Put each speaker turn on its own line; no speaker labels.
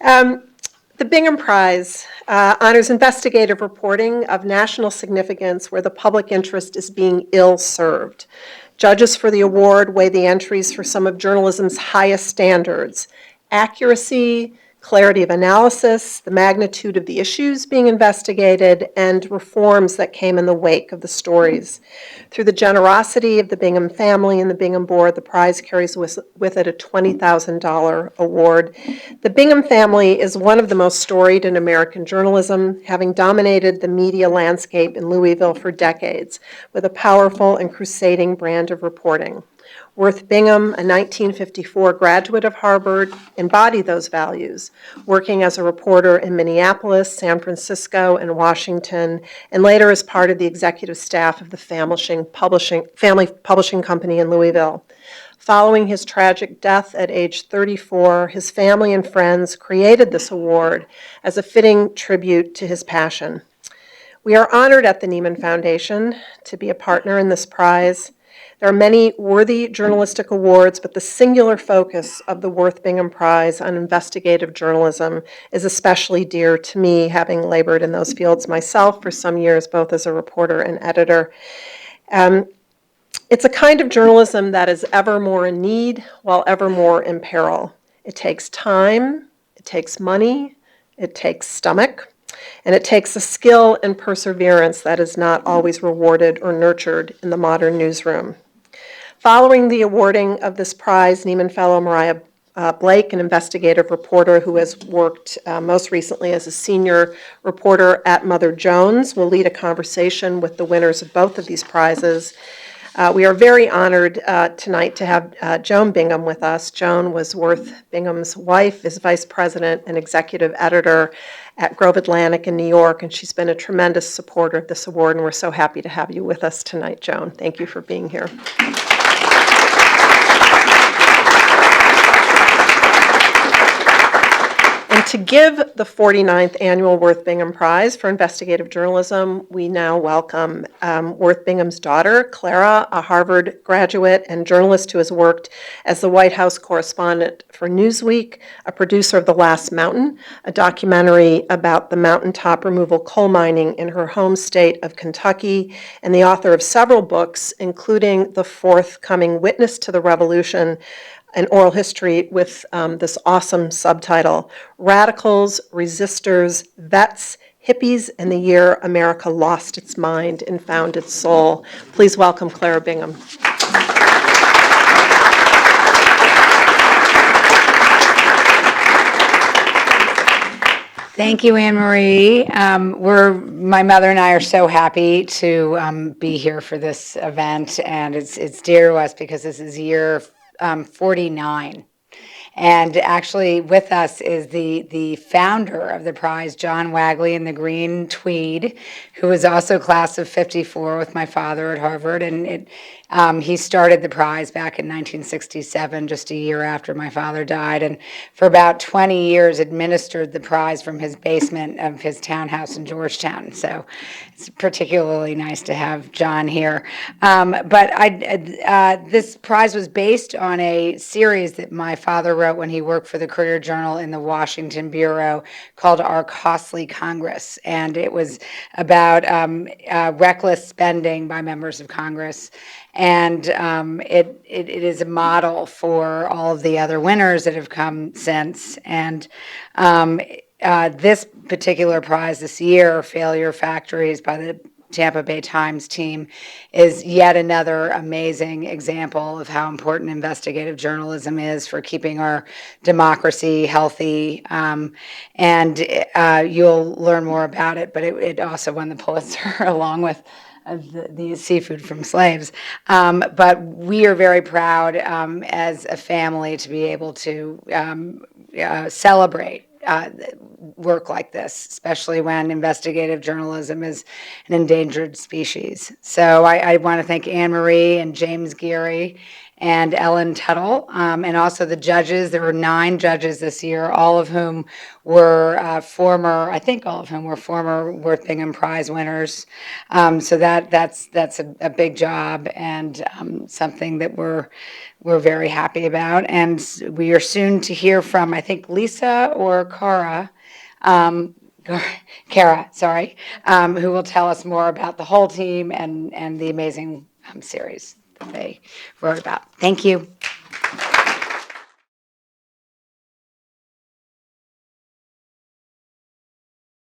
Um, the Bingham Prize honors investigative reporting of national significance where the public interest is being ill-served. Judges for the award weigh the entries for some of journalism's highest standards: accuracy, clarity of analysis, the magnitude of the issues being investigated, and reforms that came in the wake of the stories. Through the generosity of the Bingham family and the Bingham board, the prize carries with it a $20,000 award. The Bingham family is one of the most storied in American journalism, having dominated the media landscape in Louisville for decades with a powerful and crusading brand of reporting. Worth Bingham, a 1954 graduate of Harvard, embodied those values, working as a reporter in Minneapolis, San Francisco, and Washington, and later as part of the executive staff of the family publishing company in Louisville. Following his tragic death at age 34, his family and friends created this award as a fitting tribute to his passion. We are honored at the Nieman Foundation to be a partner in this prize. There are many worthy journalistic awards, but the singular focus of the Worth Bingham Prize on investigative journalism is especially dear to me, having labored in those fields myself for some years, both as a reporter and editor. It's a kind of journalism that is ever more in need while ever more in peril. It takes time, it takes money, it takes stomach, and it takes a skill and perseverance that is not always rewarded or nurtured in the modern newsroom. Following the awarding of this prize, Nieman Fellow Mariah Blake, an investigative reporter who has worked most recently as a senior reporter at Mother Jones, will lead a conversation with the winners of both of these prizes. We are very honored tonight to have Joan Bingham with us. Joan was Worth Bingham's wife, is vice president and executive editor at Grove Atlantic in New York, and she's been a tremendous supporter of this award, and we're so happy to have you with us tonight, Joan. Thank you for being here. And to give the 49th Annual Worth Bingham Prize for Investigative Journalism, we now welcome Worth Bingham's daughter, Clara, a Harvard graduate and journalist who has worked as the White House correspondent for Newsweek, a producer of The Last Mountain, a documentary about the mountaintop removal coal mining in her home state of Kentucky, and the author of several books, including the forthcoming Witness to the Revolution, an oral history with this awesome subtitle, Radicals, Resistors, Vets, Hippies, and the Year America Lost Its Mind and Found Its Soul. Please welcome Clara Bingham.
Thank you, Anne Marie. My mother and I are so happy to be here for this event, and it's dear to us because this is year 49. And actually with us is the founder of the prize, John Wagley in the green tweed, who was also class of 54 with my father at Harvard. And he started the prize back in 1967, just a year after my father died. And for about 20 years administered the prize from his basement of his townhouse in Georgetown. So it's particularly nice to have John here. But this prize was based on a series that my father wrote when he worked for the Courier Journal in the Washington Bureau called Our Costly Congress. And it was about reckless spending by members of Congress. And it is a model for all of the other winners that have come since. And this particular prize this year, Failure Factories by the Tampa Bay Times team, is yet another amazing example of how important investigative journalism is for keeping our democracy healthy. And you'll learn more about it, but it also won the Pulitzer along with the seafood from slaves. But we are very proud as a family to be able to celebrate work like this, especially when investigative journalism is an endangered species. So I want to thank Anne Marie and James Geary and Ellen Tuttle, and also the judges. There were 9 judges this year, all of whom were I think all of whom were former Worth Bingham Prize winners. So that's a big job, and something that we're very happy about. And we are soon to hear from, I think, Lisa or Clara, Clara, sorry, who will tell us more about the whole team and the amazing series that they wrote about. Thank you.